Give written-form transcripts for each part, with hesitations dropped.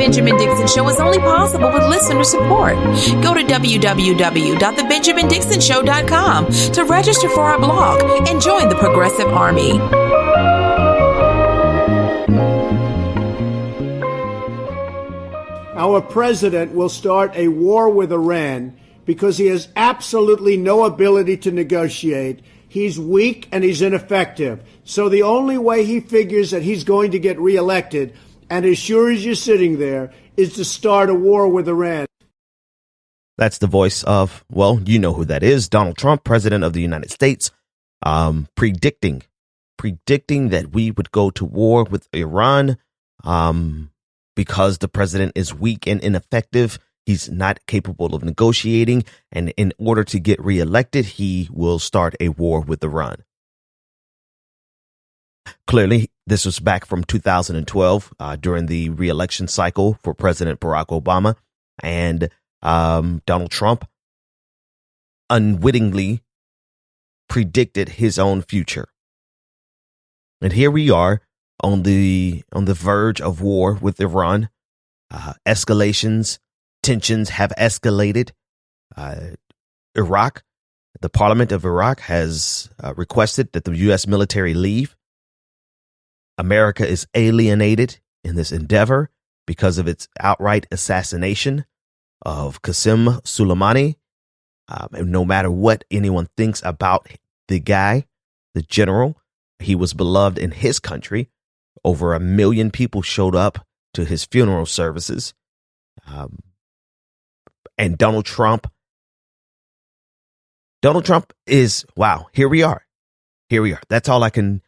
Benjamin Dixon Show is only possible with listener support. Go to www.thebenjamindixonshow.com to register for our blog and join the Progressive Army. Our president will start a war with Iran because he has absolutely no ability to negotiate. He's weak and he's ineffective. So the only way he figures that he's going to get reelected, and as sure as you're sitting there, is to start a war with Iran. That's the voice of, well, you know who that is, Donald Trump, president of the United States, predicting that we would go to war with Iran because the president is weak and ineffective. He's not capable of negotiating. And in order to get reelected, he will start a war with Iran. Clearly, this was back from 2012 during the reelection cycle for President Barack Obama. And Donald Trump unwittingly predicted his own future. And here we are on the verge of war with Iran. Escalations, tensions have escalated. Iraq, the parliament of Iraq has requested that the U.S. military leave. America is alienated in this endeavor because of its outright assassination of Qasem Soleimani. And no matter what anyone thinks about the guy, the general, he was beloved in his country. Over 1 million people showed up to his funeral services. And Donald Trump is, wow, here we are. That's all I can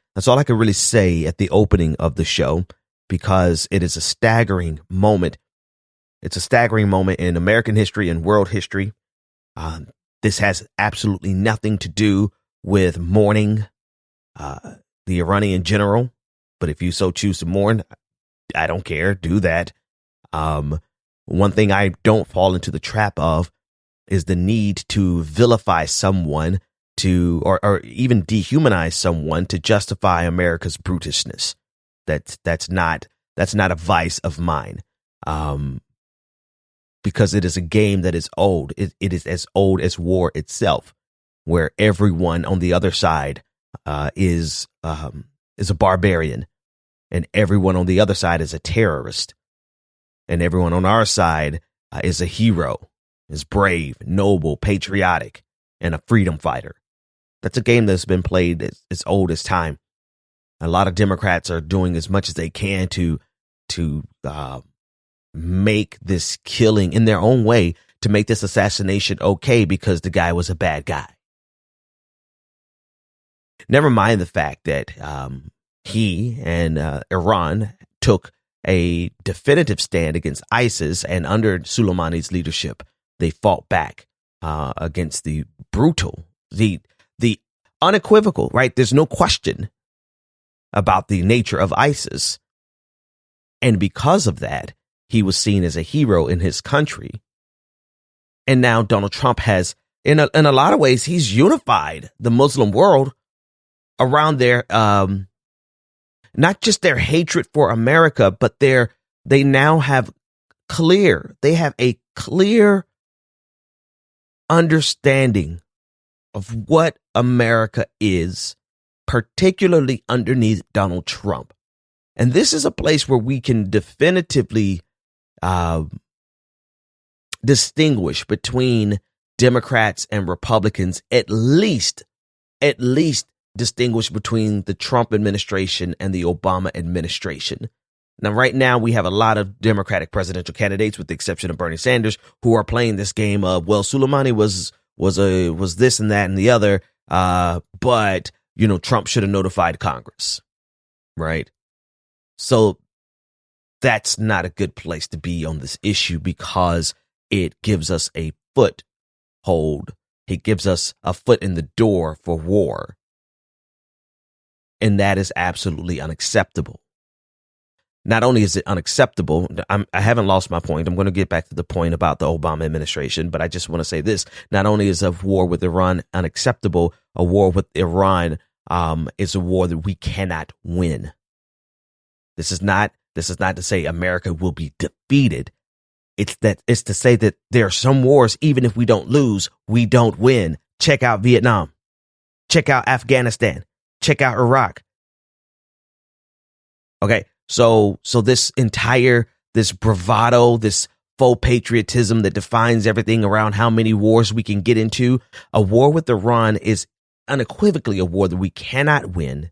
really say at the opening of the show, because it is a staggering moment. It's a staggering moment in American history and world history. This has absolutely nothing to do with mourning the Iranian general. But if you so choose to mourn, I don't care. Do that. One thing I don't fall into the trap of is the need to vilify someone or even dehumanize someone to justify America's brutishness. That's not a vice of mine. Because it is a game that is old. It is as old as war itself, where everyone on the other side is a barbarian, and everyone on the other side is a terrorist, and everyone on our side is a hero, is brave, noble, patriotic, and a freedom fighter. That's a game that's been played as old as time. A lot of Democrats are doing as much as they can to make this killing in their own way, to make this assassination okay because the guy was a bad guy. Never mind the fact that he and Iran took a definitive stand against ISIS, and under Soleimani's leadership, they fought back against the brutal, the unequivocal, right? There's no question about the nature of ISIS. And because of that, he was seen as a hero in his country. And now Donald Trump has, in a lot of ways, he's unified the Muslim world around their, not just their hatred for America, but they now have a clear understanding of what America is, particularly underneath Donald Trump. And this is a place where we can definitively distinguish between Democrats and Republicans, at least distinguish between the Trump administration and the Obama administration. Now, right now, we have a lot of Democratic presidential candidates, with the exception of Bernie Sanders, who are playing this game of, well, Soleimani was this and that and the other, but Trump should have notified Congress, right? So that's not a good place to be on this issue, because it gives us a foothold. It gives us a foot in the door for war. And that is absolutely unacceptable. Not only is it unacceptable, I haven't lost my point. I'm going to get back to the point about the Obama administration, but I just want to say this. Not only is a war with Iran unacceptable, a war with Iran is a war that we cannot win. This is not This is not to say America will be defeated. It's to say that there are some wars, even if we don't lose, we don't win. Check out Vietnam. Check out Afghanistan. Check out Iraq. Okay, so this bravado, this faux patriotism that defines everything around how many wars we can get into, a war with Iran is unequivocally a war that we cannot win.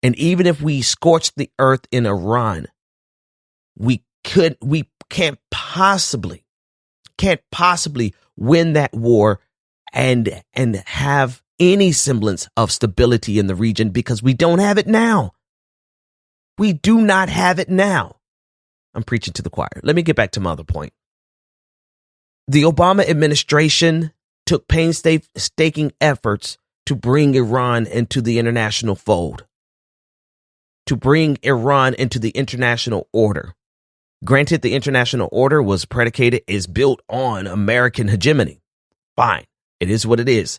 And even if we scorch the earth in Iran, we can't possibly win that war and have any semblance of stability in the region, because we don't have it now. We do not have it now. I'm preaching to the choir. Let me get back to my other point. The Obama administration took painstaking efforts to bring Iran into the international fold, to bring Iran into the international order. Granted, the international order is built on American hegemony. Fine. It is what it is.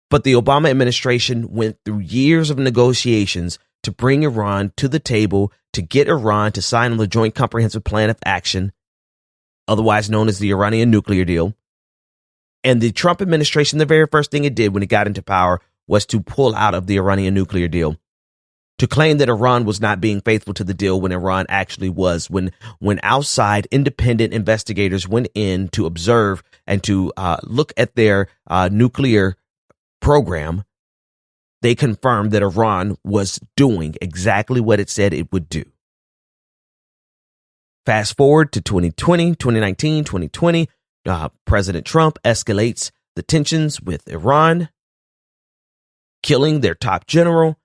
But the Obama administration went through years of negotiations to bring Iran to the table, to get Iran to sign on the Joint Comprehensive Plan of Action, otherwise known as the Iranian nuclear deal. And the Trump administration, the very first thing it did when it got into power was to pull out of the Iranian nuclear deal, to claim that Iran was not being faithful to the deal when Iran actually was. When outside independent investigators went in to observe and to look at their nuclear program, they confirmed that Iran was doing exactly what it said it would do. Fast forward to 2020, 2019, 2020, President Trump escalates the tensions with Iran, killing their top general.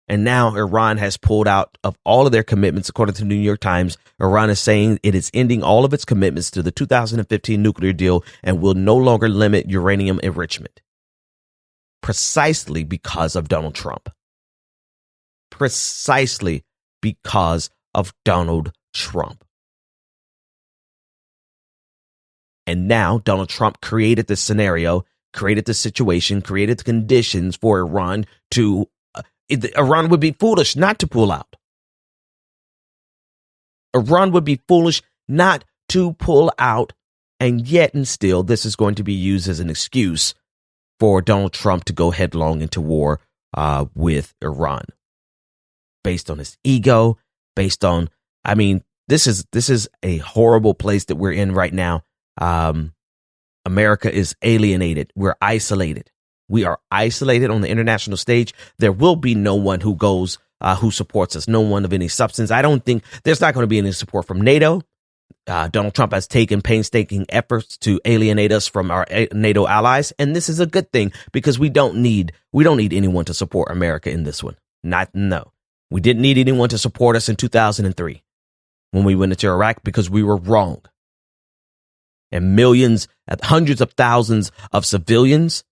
And now Iran has pulled out of all of their commitments. According to the New York Times, Iran is saying it is ending all of its commitments to the 2015 nuclear deal and will no longer limit uranium enrichment. Precisely because of Donald Trump. Precisely because of Donald Trump. And now Donald Trump created this scenario, created the situation, created the conditions for Iran to Iran would be foolish not to pull out. Iran would be foolish not to pull out, and yet and still this is going to be used as an excuse for Donald Trump to go headlong into war with Iran. Based on his ego, based on, this is a horrible place that we're in right now. America is alienated. We're isolated. We are isolated on the international stage. There will be no one who goes, who supports us, no one of any substance. I don't think there's not going to be any support from NATO. Donald Trump has taken painstaking efforts to alienate us from our NATO allies. And this is a good thing, because we don't need anyone to support America in this one. No. We didn't need anyone to support us in 2003 when we went into Iraq, because we were wrong. And hundreds of thousands of civilians,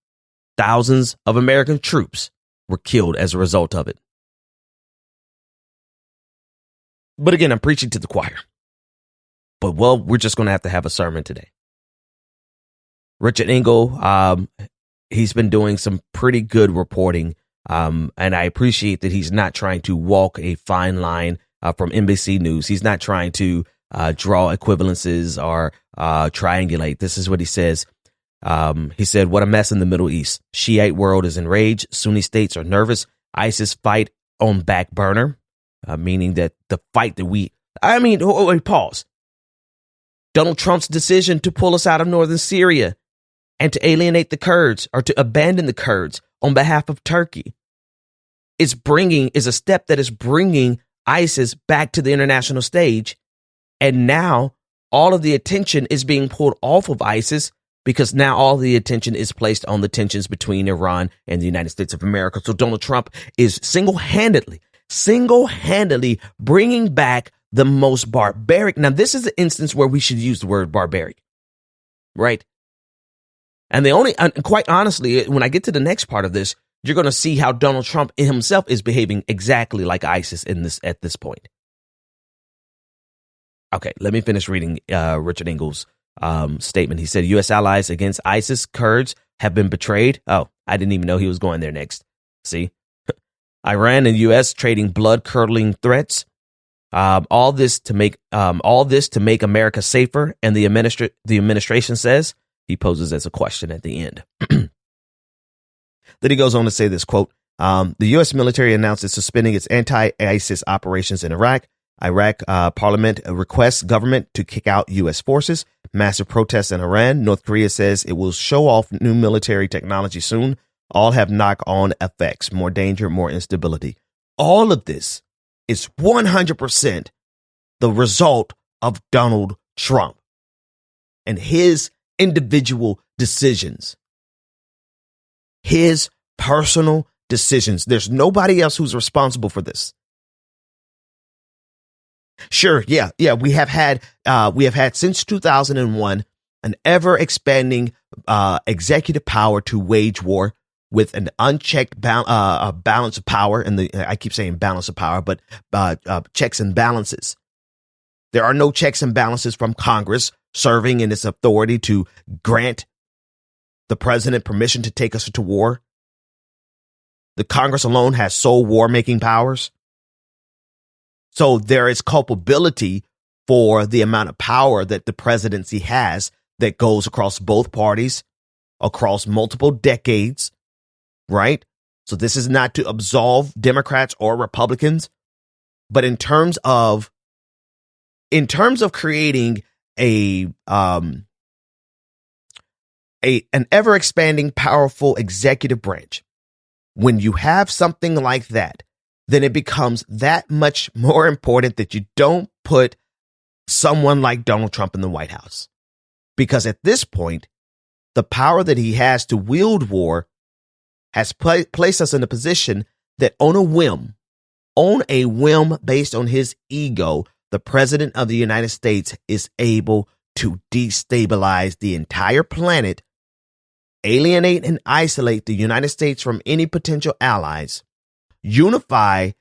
thousands of American troops were killed as a result of it. But again, I'm preaching to the choir. But, we're just going to have a sermon today. Richard Engel, he's been doing some pretty good reporting, and I appreciate that he's not trying to walk a fine line from NBC News. He's not trying to draw equivalences or triangulate. This is what he says. He said, "What a mess in the Middle East. Shiite world is enraged. Sunni states are nervous. ISIS fight on back burner," meaning that the fight that pause. Donald Trump's decision to pull us out of northern Syria and to alienate the Kurds, or to abandon the Kurds on behalf of Turkey, is a step that is bringing ISIS back to the international stage. And now all of the attention is being pulled off of ISIS, because now all the attention is placed on the tensions between Iran and the United States of America. So Donald Trump is single-handedly bringing back the most barbaric. Now, this is an instance where we should use the word barbaric, right? And quite honestly, when I get to the next part of this, you're going to see how Donald Trump himself is behaving exactly like ISIS at this point. Okay, let me finish reading Richard Engel's statement. He said, U.S. allies against ISIS Kurds have been betrayed. Oh, I didn't even know he was going there next. See? Iran and U.S. trading blood-curdling threats. All this to make America safer, and the administration says. He poses as a question at the end. Then he goes on to say this, quote, the U.S. military announced it's suspending its anti-ISIS operations in Iraq. Iraq parliament requests government to kick out U.S. forces. Massive protests in Iran. North Korea says it will show off new military technology soon. All have knock-on effects, more danger, more instability. All of this is 100% the result of Donald Trump and his individual decisions, his personal decisions. There's nobody else who's responsible for this. Sure. Yeah. We have had since 2001 an ever expanding executive power to wage war with an unchecked balance of power. And I keep saying balance of power, but checks and balances. There are no checks and balances from Congress serving in its authority to grant the president permission to take us to war. The Congress alone has sole war-making powers. So there is culpability for the amount of power that the presidency has that goes across both parties, across multiple decades, right? So this is not to absolve Democrats or Republicans, but in terms of creating an ever expanding, powerful executive branch, when you have something like that, then it becomes that much more important that you don't put someone like Donald Trump in the White House. Because at this point, the power that he has to wield war has placed us in a position that on a whim based on his ego, the president of the United States is able to destabilize the entire planet, alienate and isolate the United States from any potential allies, unify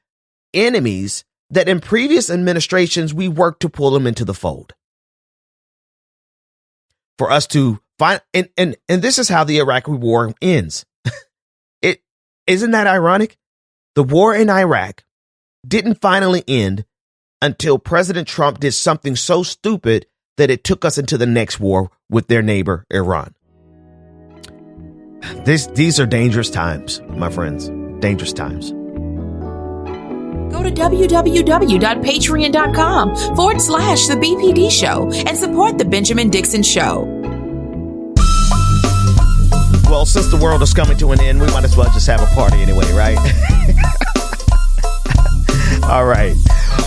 enemies that in previous administrations we worked to pull them into the fold. For us to find, and this is how the Iraqi war ends. Isn't that ironic? The war in Iraq didn't finally end until President Trump did something so stupid that it took us into the next war with their neighbor, Iran. These are dangerous times, my friends. Dangerous times. Go to www.patreon.com/The BPD Show and support The Benjamin Dixon Show. Well, since the world is coming to an end, we might as well just have a party anyway, right? All right.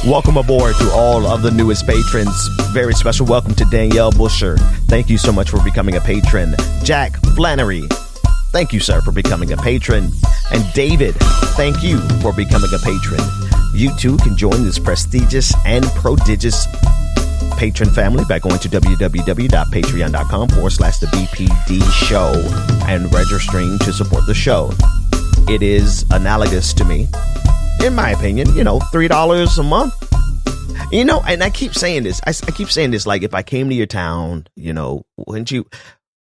Welcome aboard to all of the newest patrons. Very special welcome to Danielle Busher. Thank you so much for becoming a patron. Jack Flannery. Thank you, sir, for becoming a patron. And David, thank you for becoming a patron. You too can join this prestigious and prodigious patron family by going to www.patreon.com/The BPD Show and registering to support the show. It is analogous to me, in my opinion, $3 a month. And I keep saying this. I keep saying this like if I came to your town, wouldn't you?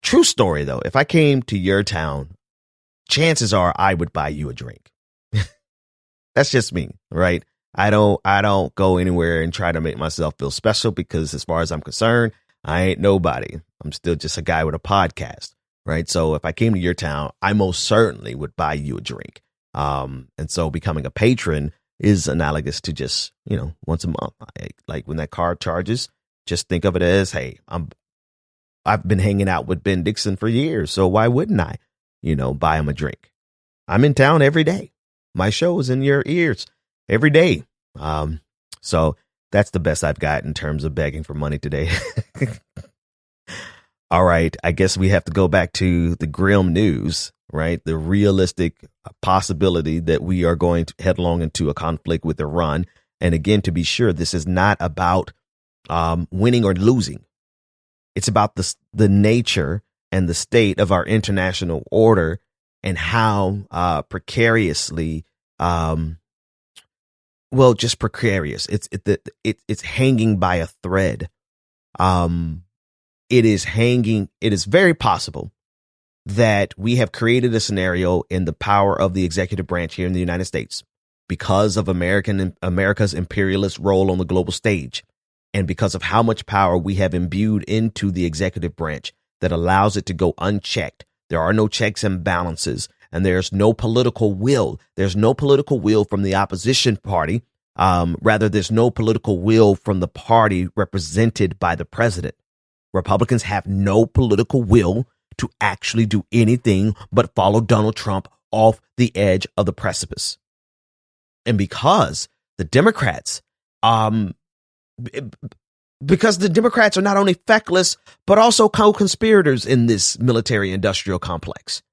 True story, though. If I came to your town, chances are I would buy you a drink. That's just me, right? I don't go anywhere and try to make myself feel special because as far as I'm concerned, I ain't nobody. I'm still just a guy with a podcast, right? So if I came to your town, I most certainly would buy you a drink. And so becoming a patron is analogous to just, once a month. Like when that card charges, just think of it as, hey, I've been hanging out with Ben Dixon for years, so why wouldn't I, buy him a drink? I'm in town every day. My show is in your ears every day. So that's the best I've got in terms of begging for money today. All right. I guess we have to go back to the grim news, right? The realistic possibility that we are going to headlong into a conflict with Iran. And again, to be sure, this is not about winning or losing. It's about the nature and the state of our international order and how precariously, just precarious. It's hanging by a thread. It is very possible that we have created a scenario in the power of the executive branch here in the United States because of America's imperialist role on the global stage, and because of how much power we have imbued into the executive branch that allows it to go unchecked. There are no checks and balances, and there's no political will. There's no political will from the opposition party. Rather, there's no political will from the party represented by the president. Republicans have no political will to actually do anything but follow Donald Trump off the edge of the precipice. And because the Democrats, because the Democrats are not only feckless, but also co-conspirators in this military industrial complex,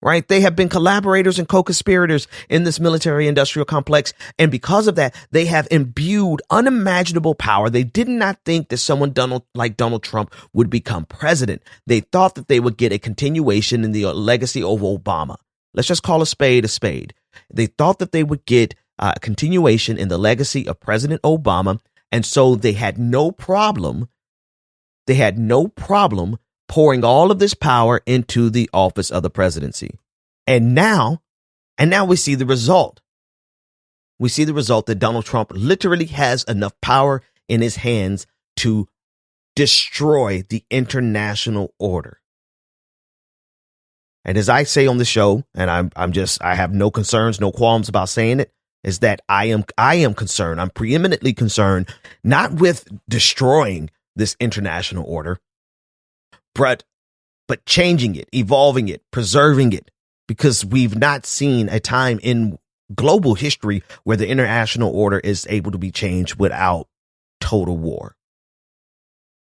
right? They have been collaborators and co-conspirators in this military industrial complex. And because of that, they have imbued unimaginable power. They did not think that someone like Donald Trump would become president. They thought that they would get a continuation in the legacy of Obama. Let's just call a spade a spade. They thought that they would get a continuation in the legacy of President Obama. And so they had no problem. They had no problem pouring all of this power into the office of the presidency. And now we see the result. We see the result that Donald Trump literally has enough power in his hands to destroy the international order. And as I say on the show, and I have no concerns, no qualms about saying it, is that I am concerned. I'm preeminently concerned, not with destroying this international order, but changing it, evolving it, preserving it, because we've not seen a time in global history where the international order is able to be changed without total war.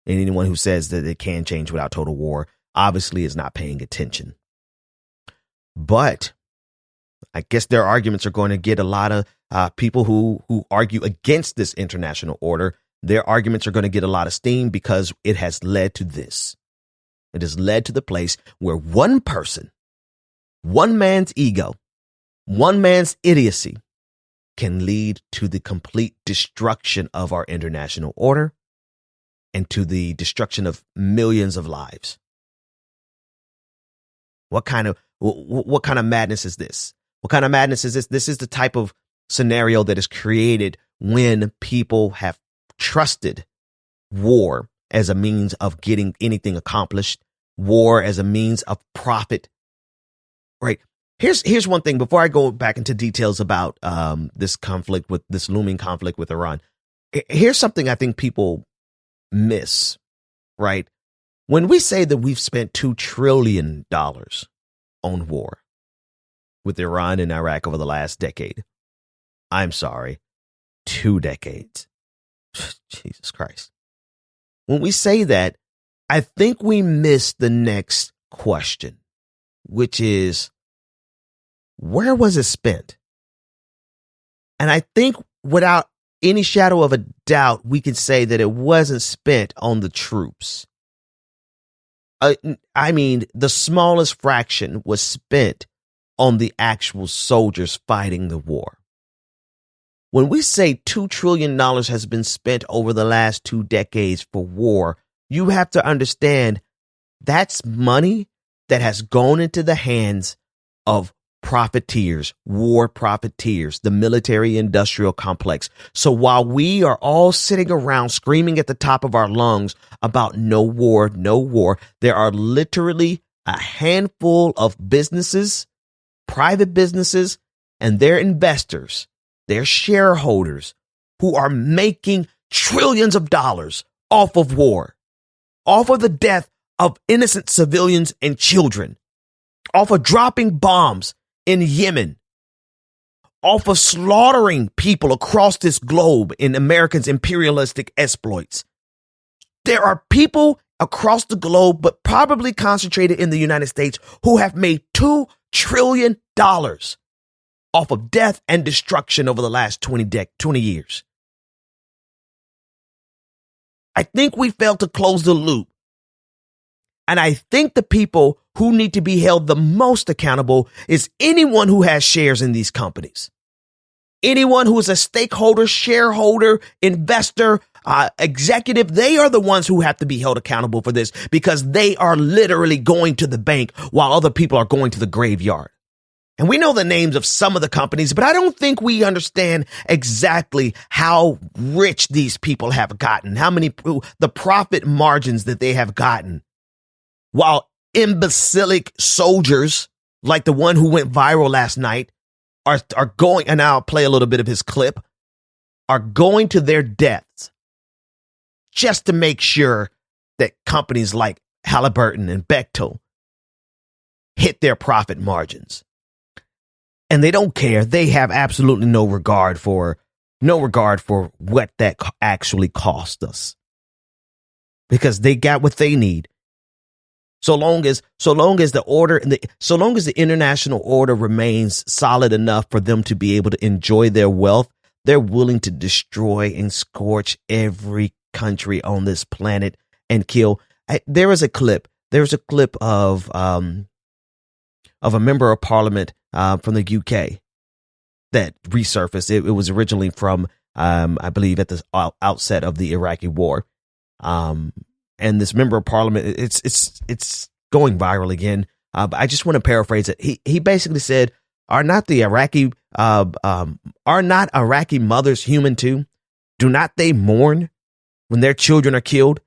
And anyone who says that it can change without total war obviously is not paying attention. But I guess their arguments are going to get a lot of people who argue against this international order. Their arguments are going to get a lot of steam because it has led to this. It has led to the place where one person, one man's ego, one man's idiocy can lead to the complete destruction of our international order and to the destruction of millions of lives. What kind of madness is this? What kind of madness is this? This is the type of scenario that is created when people have trusted war as a means of getting anything accomplished, war as a means of profit. Right. Here's one thing before I go back into details about this looming conflict with Iran. Here's something I think people miss. Right. When we say that we've spent $2 trillion on war with Iran and Iraq over the last decade, I'm sorry, 2 decades. Jesus Christ. When we say that, I think we miss the next question, which is, where was it spent? And I think without any shadow of a doubt, we can say that it wasn't spent on the troops. I mean, the smallest fraction was spent on the actual soldiers fighting the war. When we say $2 trillion has been spent over the last 2 decades for war, you have to understand that's money that has gone into the hands of profiteers, war profiteers, the military industrial complex. So while we are all sitting around screaming at the top of our lungs about no war, there are literally a handful of businesses, private businesses, and their investors, their shareholders, who are making trillions of dollars off of war, off of the death of innocent civilians and children, off of dropping bombs in Yemen, off of slaughtering people across this globe in Americans' imperialistic exploits. There are people across the globe, but probably concentrated in the United States, who have made $2 trillion off of death and destruction over the last 20 years. I think we failed to close the loop. And I think the people who need to be held the most accountable is anyone who has shares in these companies. Anyone who is a stakeholder, shareholder, investor, executive, they are the ones who have to be held accountable for this, because they are literally going to the bank while other people are going to the graveyard. And we know the names of some of the companies, but I don't think we understand exactly how rich these people have gotten, the profit margins that they have gotten, while imbecilic soldiers like the one who went viral last night are going, and I'll play a little bit of his clip, are going to their deaths just to make sure that companies like Halliburton and Bechtel hit their profit margins. And they don't care. They have absolutely no regard for what that actually cost us, because they got what they need. So long as the international order remains solid enough for them to be able to enjoy their wealth, they're willing to destroy and scorch every country on this planet and kill. There's a clip of a member of parliament from the UK that resurfaced. It was originally from, I believe, at the outset of the Iraqi war. And this member of parliament, it's going viral again. But I just want to paraphrase it. He basically said, "Are not Iraqi mothers human too? Do not they mourn when their children are killed?"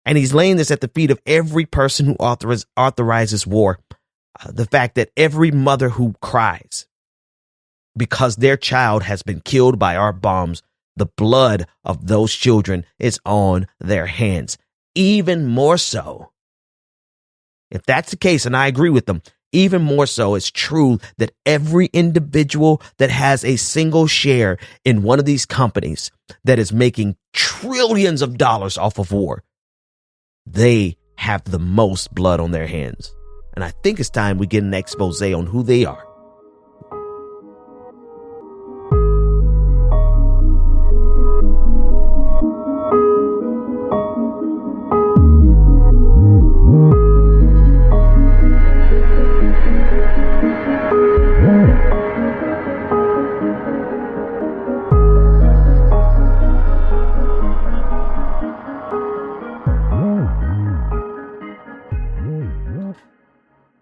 And he's laying this at the feet of every person who authorizes war. The fact that every mother who cries because their child has been killed by our bombs, the blood of those children is on their hands. Even more so, if that's the case, and I agree with them, even more so, it's true that every individual that has a single share in one of these companies that is making trillions of dollars off of war, they have the most blood on their hands. And I think it's time we get an expose on who they are.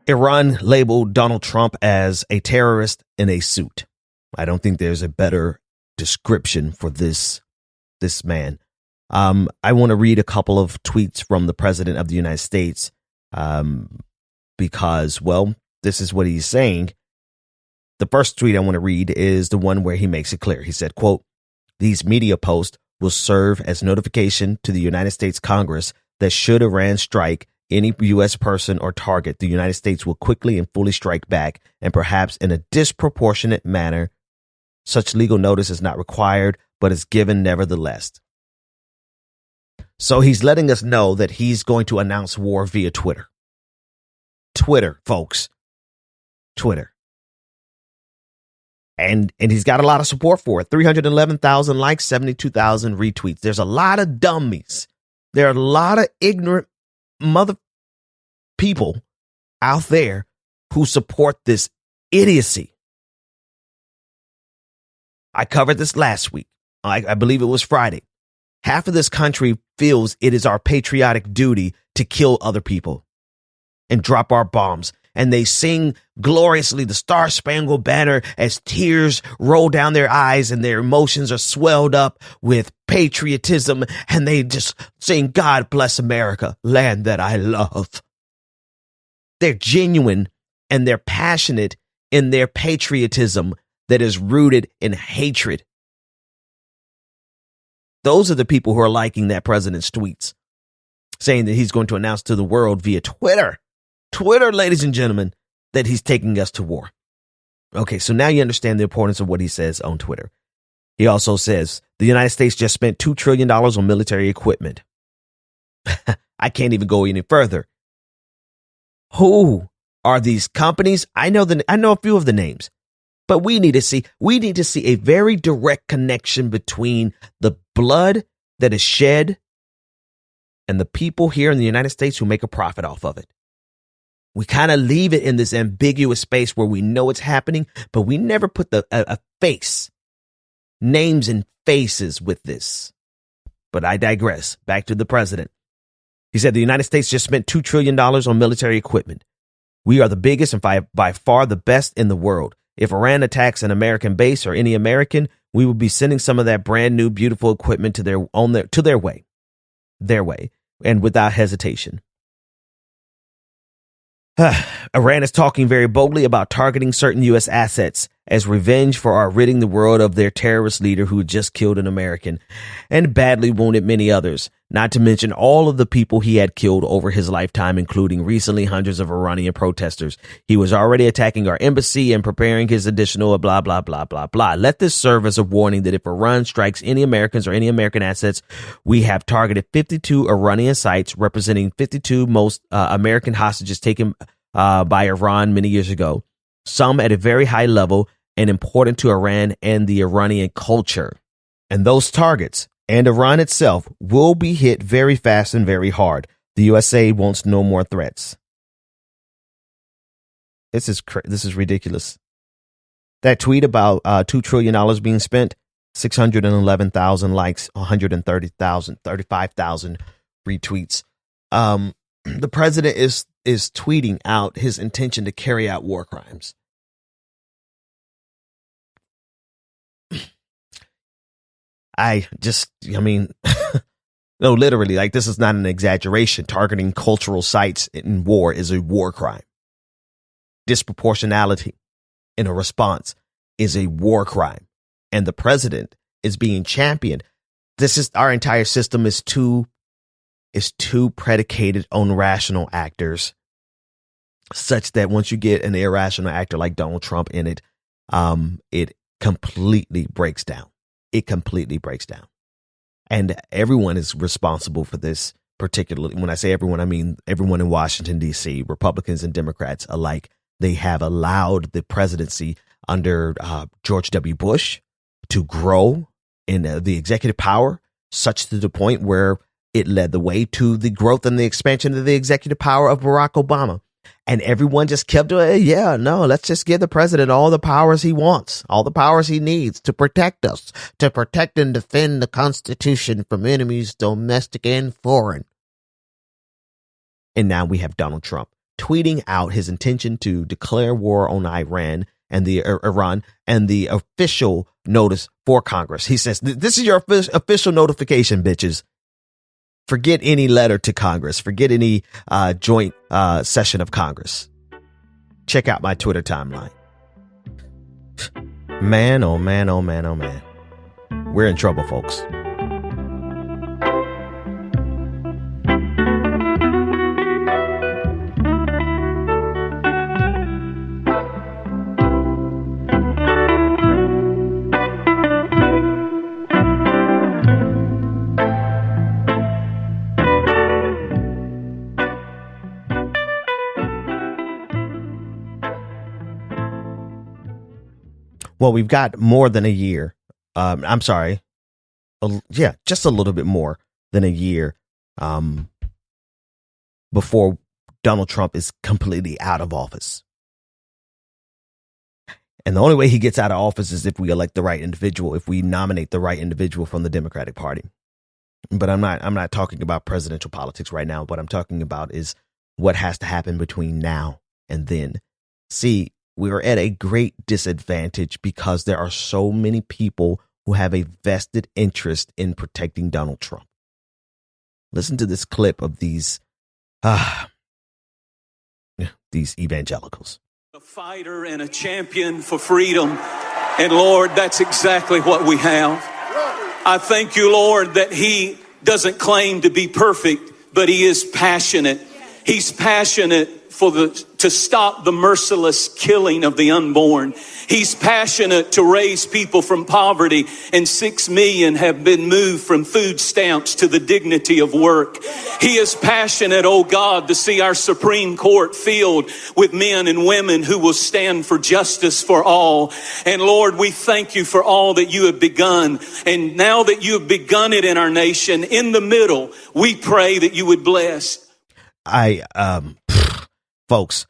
Iran labeled Donald Trump as a terrorist in a suit. I don't think there's a better description for this man. I want to read a couple of tweets from the president of the United States because, well, this is what he's saying. The first tweet I want to read is the one where he makes it clear. He said, quote, "These media posts will serve as notification to the United States Congress that should Iran strike any U.S. person or target, the United States will quickly and fully strike back, and perhaps in a disproportionate manner. Such legal notice is not required, but is given nevertheless." So he's letting us know that he's going to announce war via Twitter. Twitter, folks. Twitter. And he's got a lot of support for it. 311,000 likes, 72,000 retweets. There's a lot of dummies. There are a lot of ignorant mother people out there who support this idiocy. I covered this last week. I believe it was Friday. Half of this country feels it is our patriotic duty to kill other people and drop our bombs. And they sing gloriously the Star Spangled Banner as tears roll down their eyes and their emotions are swelled up with patriotism. And they just sing, "God bless America, land that I love." They're genuine and they're passionate in their patriotism that is rooted in hatred. Those are the people who are liking that president's tweets, saying that he's going to announce to the world via Twitter, ladies and gentlemen, that he's taking us to war. Okay, so now you understand the importance of what he says on Twitter. He also says the United States just spent $2 trillion on military equipment. I can't even go any further. Who are these companies? I know a few of the names, but we need to see a very direct connection between the blood that is shed and the people here in the United States who make a profit off of it. We kind of leave it in this ambiguous space where we know it's happening, but we never put a face, names and faces with this. But I digress. Back to the president. He said the United States just spent $2 trillion on military equipment. We are the biggest and by far the best in the world. If Iran attacks an American base or any American, we will be sending some of that brand new, beautiful equipment to their way, and without hesitation. Iran is talking very boldly about targeting certain U.S. assets as revenge for our ridding the world of their terrorist leader who just killed an American and badly wounded many others, not to mention all of the people he had killed over his lifetime, including recently hundreds of Iranian protesters. He was already attacking our embassy and preparing his additional blah, blah, blah, blah, blah. Let this serve as a warning that if Iran strikes any Americans or any American assets, we have targeted 52 Iranian sites representing 52 most American hostages taken by Iran many years ago, some at a very high level and important to Iran and the Iranian culture. And those targets and Iran itself will be hit very fast and very hard. The USA wants no more threats. This is ridiculous. That tweet about $2 trillion being spent, 611,000 likes, 35,000 retweets. The president is tweeting out his intention to carry out war crimes. No, literally, like, this is not an exaggeration. Targeting cultural sites in war is a war crime. Disproportionality in a response is a war crime. And the president is being championed. Our entire system is too predicated on rational actors, such that once you get an irrational actor like Donald Trump in it, it completely breaks down. It completely breaks down. And everyone is responsible for this, particularly. When I say everyone, I mean everyone in Washington, D.C., Republicans and Democrats alike. They have allowed the presidency under George W. Bush to grow in the executive power, such to the point where it led the way to the growth and the expansion of the executive power of Barack Obama. And everyone just kept doing, let's just give the president all the powers he wants, all the powers he needs to protect us, to protect and defend the Constitution from enemies, domestic and foreign. And now we have Donald Trump tweeting out his intention to declare war on Iran and Iran and the official notice for Congress. He says, this is your official notification, bitches. Forget any letter to Congress. Forget any joint session of Congress. Check out my Twitter timeline. Man, oh man, oh man, oh man. We're in trouble, folks. Well, we've got more than a year. I'm sorry. Just a little bit more than a year before Donald Trump is completely out of office. And the only way he gets out of office is if we elect the right individual, if we nominate the right individual from the Democratic Party. But I'm not talking about presidential politics right now. What I'm talking about is what has to happen between now and then. See, we are at a great disadvantage because there are so many people who have a vested interest in protecting Donald Trump. Listen to this clip of these evangelicals. A fighter and a champion for freedom. And Lord, that's exactly what we have. I thank you, Lord, that he doesn't claim to be perfect, but he is passionate. He's passionate to stop the merciless killing of the unborn. He's passionate to raise people from poverty, and 6 million have been moved from food stamps to the dignity of work. He is passionate, oh God, to see our Supreme Court filled with men and women who will stand for justice for all. And Lord, we thank you for all that you have begun. And now that you have begun it in our nation, in the middle, we pray that you would bless. Folks,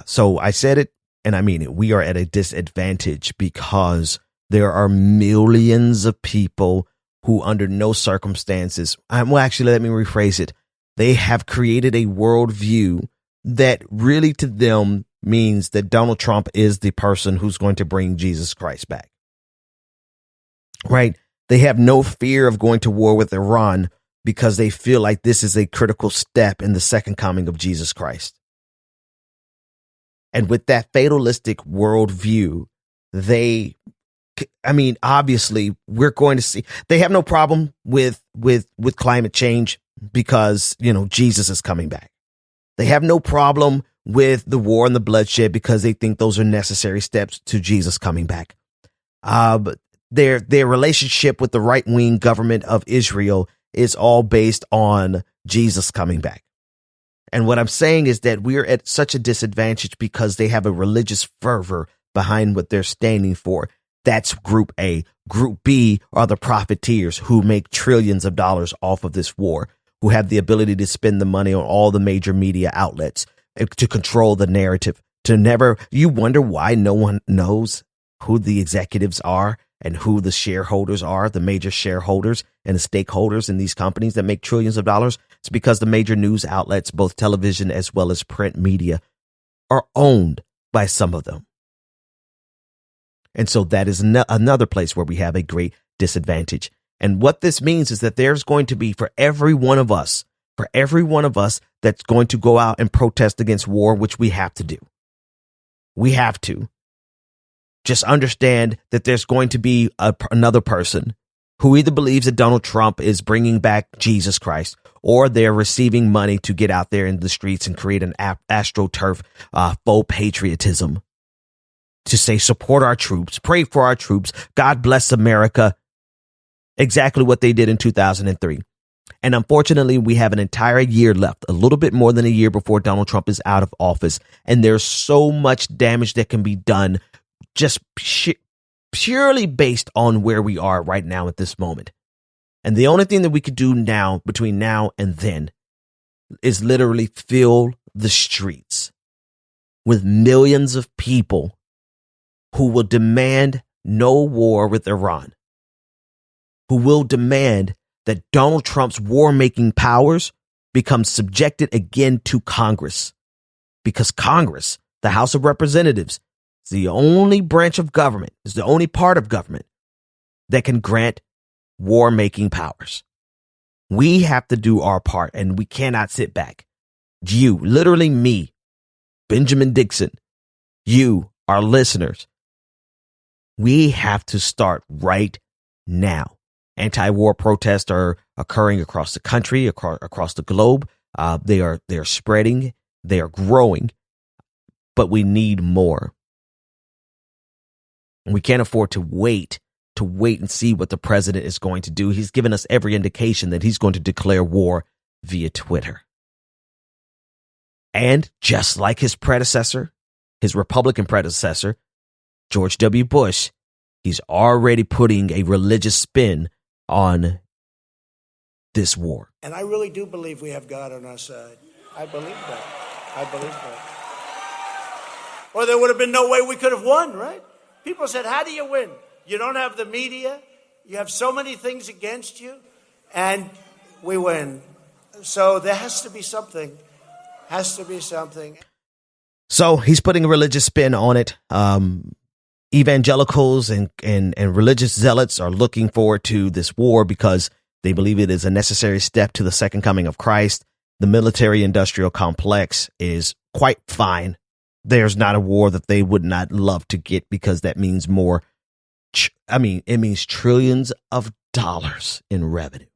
so I said it and I mean it. We are at a disadvantage because there are millions of people who under no circumstances, let me rephrase it. They have created a worldview that really to them means that Donald Trump is the person who's going to bring Jesus Christ back. Right? They have no fear of going to war with Iran because they feel like this is a critical step in the second coming of Jesus Christ. And with that fatalistic worldview, obviously we're going to see, they have no problem with climate change because, Jesus is coming back. They have no problem with the war and the bloodshed because they think those are necessary steps to Jesus coming back. But their relationship with the right-wing government of Israel is all based on Jesus coming back. And what I'm saying is that we're at such a disadvantage because they have a religious fervor behind what they're standing for. That's group A. Group B are the profiteers who make trillions of dollars off of this war, who have the ability to spend the money on all the major media outlets to control the narrative. You wonder why no one knows who the executives are and who the shareholders are, the major shareholders and the stakeholders in these companies that make trillions of dollars. It's because the major news outlets, both television as well as print media, are owned by some of them. And so that is another place where we have a great disadvantage. And what this means is that there's going to be for every one of us that's going to go out and protest against war, which we have to do. We have to. Just understand that there's going to be another person who either believes that Donald Trump is bringing back Jesus Christ, or they're receiving money to get out there in the streets and create an astroturf faux patriotism to say, support our troops, pray for our troops, God bless America. Exactly what they did in 2003. And unfortunately, we have an entire year left, a little bit more than a year before Donald Trump is out of office. And there's so much damage that can be done just purely based on where we are right now at this moment. And the only thing that we could do now, between now and then, is literally fill the streets with millions of people who will demand no war with Iran, who will demand that Donald Trump's war-making powers become subjected again to Congress. Because Congress, the House of Representatives, is the only branch of government, is the only part of government that can grant war-making powers. We have to do our part, and we cannot sit back. You, literally me, Benjamin Dixon, you, our listeners, we have to start right now. Anti-war protests are occurring across the country, across the globe. They are spreading, they are growing, but we need more. And we can't afford to wait and see what the president is going to do. He's given us every indication that he's going to declare war via Twitter. And just like his predecessor, his Republican predecessor, George W. Bush, he's already putting a religious spin on this war. And I really do believe we have God on our side. I believe that. Or there would have been no way we could have won, right? People said, how do you win? You don't have the media. You have so many things against you. And we win. So there has to be something. So he's putting a religious spin on it. Evangelicals and religious zealots are looking forward to this war because they believe it is a necessary step to the second coming of Christ. The military-industrial complex is quite fine. There's not a war that they would not love to get because that means more. It means trillions of dollars in revenue.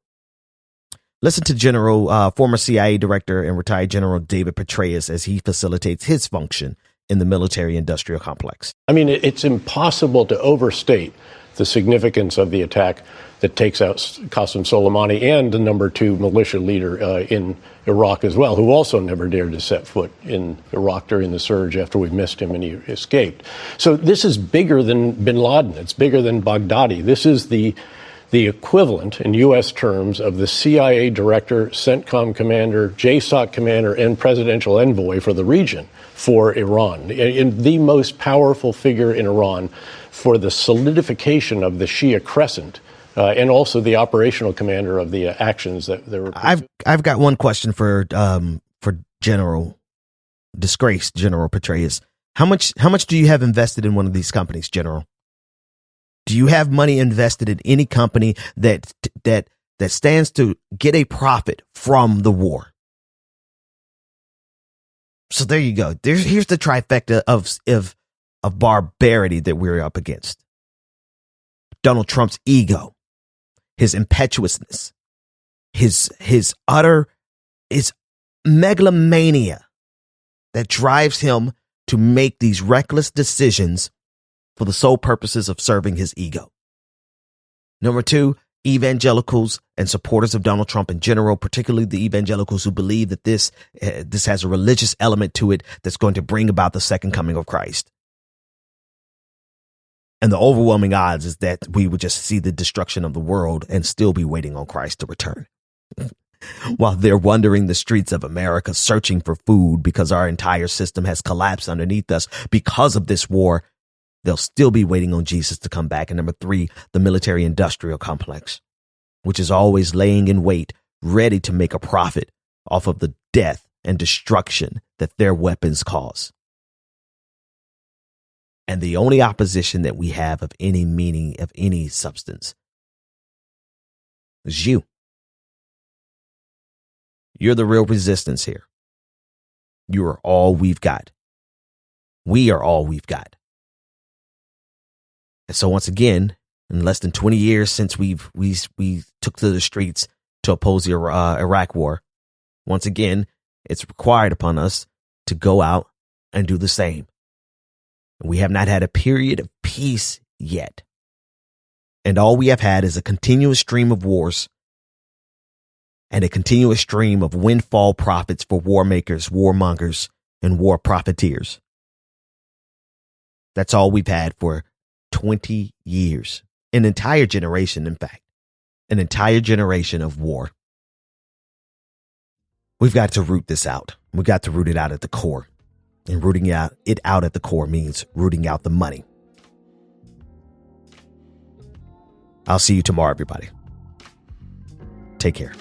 Listen to former CIA director and retired General David Petraeus as he facilitates his function in the military-industrial complex. It's impossible to overstate the significance of the attack that takes out Qasem Soleimani and the number 2 militia leader in Iraq as well, who also never dared to set foot in Iraq during the surge after we missed him and he escaped. So this is bigger than bin Laden. It's bigger than Baghdadi. This is the equivalent in U.S. terms of the CIA director, CENTCOM commander, JSOC commander, and presidential envoy for the region for Iran, in the most powerful figure in Iran for the solidification of the Shia crescent, and also the operational commander of the actions that there were. I've got one question for General. disgraced General Petraeus. How much do you have invested in one of these companies, General? Do you have money invested in any company that stands to get a profit from the war? So there you go. Here's the trifecta of barbarity that we're up against. Donald Trump's ego, his impetuousness, his megalomania that drives him to make these reckless decisions for the sole purposes of serving his ego. Number two, evangelicals and supporters of Donald Trump in general, particularly the evangelicals who believe that this has a religious element to it that's going to bring about the second coming of Christ. And the overwhelming odds is that we would just see the destruction of the world and still be waiting on Christ to return. While they're wandering the streets of America searching for food because our entire system has collapsed underneath us because of this war, they'll still be waiting on Jesus to come back. And number three, the military industrial complex, which is always laying in wait, ready to make a profit off of the death and destruction that their weapons cause. And the only opposition that we have of any meaning, of any substance, is you. You're the real resistance here. You are all we've got. We are all we've got. And so once again, in less than 20 years since we took to the streets to oppose the Iraq war, once again, it's required upon us to go out and do the same. We have not had a period of peace yet. And all we have had is a continuous stream of wars and a continuous stream of windfall profits for war makers, warmongers, and war profiteers. That's all we've had for 20 years. An entire generation, in fact. An entire generation of war. We've got to root this out. We've got to root it out at the core. And rooting it out at the core means rooting out the money. I'll see you tomorrow, everybody. Take care.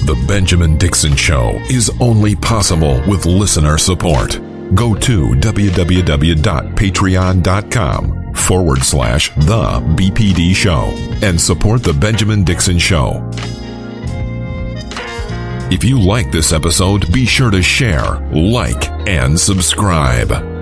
The Benjamin Dixon Show is only possible with listener support. Go to www.patreon.com/The BPD Show and support The Benjamin Dixon Show. If you like this episode, be sure to share, like, and subscribe.